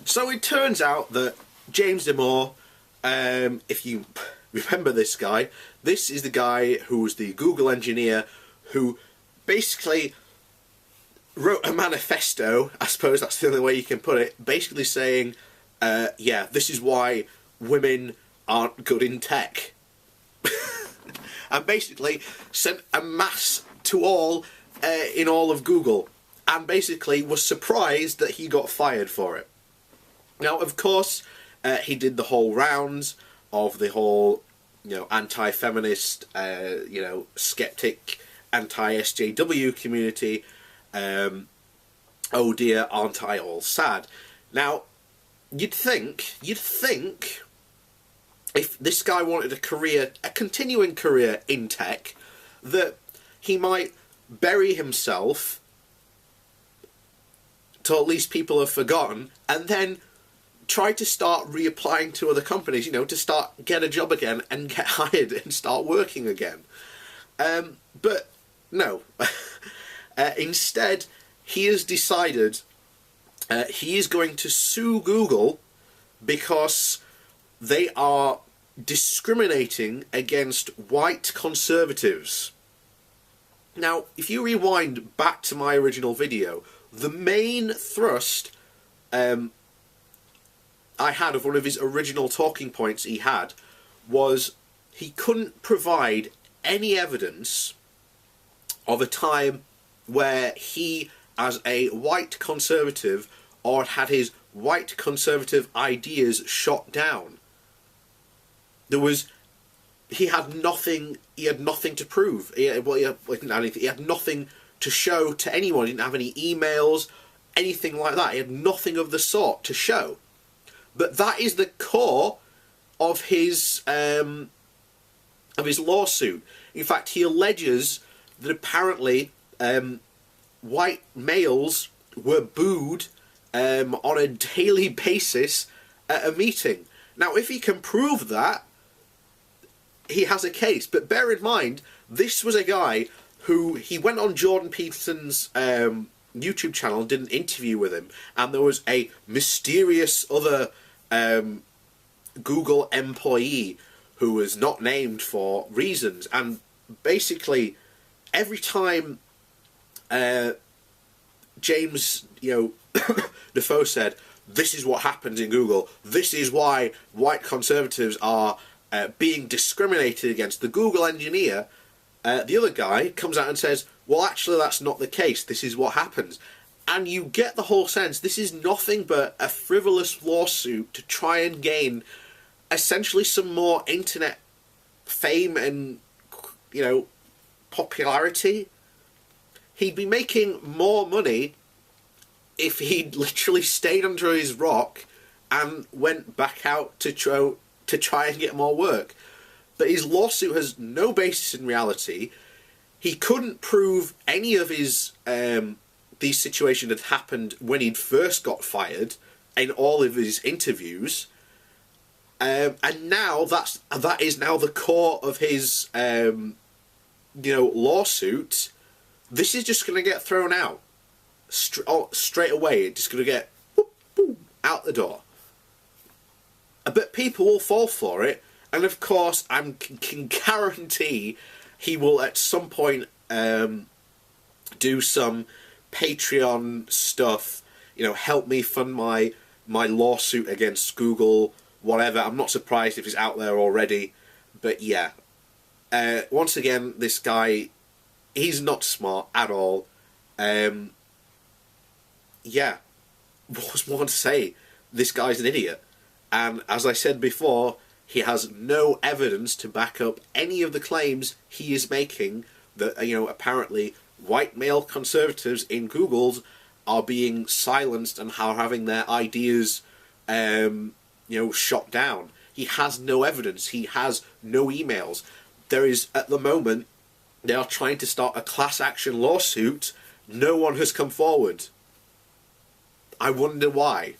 So it turns out that James Damore, if you remember this guy, this is the guy who was the Google engineer who basically wrote a manifesto, I suppose that's the only way you can put it, basically saying, yeah, this is why women aren't good in tech. And basically sent a mass to all in all of Google, and basically was surprised that he got fired for it. Now, of course, he did the whole rounds of the whole, anti-feminist, skeptic, anti-SJW community. Oh dear, aren't I all sad? Now, you'd think, if this guy wanted a continuing career in tech, that he might bury himself till at least people have forgotten, and then try to start reapplying to other companies, to get a job again and get hired and start working again. But no. Instead, he has decided he is going to sue Google because they are discriminating against white conservatives. Now, if you rewind back to my original video, the main thrust I had of one of his original talking points he had was he couldn't provide any evidence of a time where he, as a white conservative, or had his white conservative ideas shot down. He had nothing to prove. He had nothing to show to anyone. He didn't have any emails, anything like that. He had nothing of the sort to show. But that is the core of his lawsuit. In fact, he alleges that apparently white males were booed on a daily basis at a meeting. Now, if he can prove that, he has a case. But bear in mind, this was a guy who, he went on Jordan Peterson's YouTube channel and did an interview with him, and there was a mysterious other Google employee who was not named for reasons, and basically every time James Defoe said, this is what happens in Google, this is why white conservatives are being discriminated against, the Google engineer, the other guy comes out and says, well, actually that's not the case, this is what happens. And you get the whole sense this is nothing but a frivolous lawsuit to try and gain essentially some more internet fame and, popularity. He'd be making more money if he'd literally stayed under his rock and went back out to try and get more work. But his lawsuit has no basis in reality. He couldn't prove any of his these situations had happened when he'd first got fired in all of his interviews. And now that is now the core of his lawsuit. This is just going to get thrown out straight away. It's just going to get out the door. But people will fall for it, and of course I can guarantee he will at some point do some Patreon stuff, help me fund my lawsuit against Google, whatever. I'm not surprised if it's out there already, but yeah. Once again, this guy, he's not smart at all. Yeah, what's more to say? This guy's an idiot. And as I said before, he has no evidence to back up any of the claims he is making that, apparently white male conservatives in Google's are being silenced and are having their ideas, shot down. He has no evidence. He has no emails. There is, at the moment, they are trying to start a class action lawsuit. No one has come forward. I wonder why.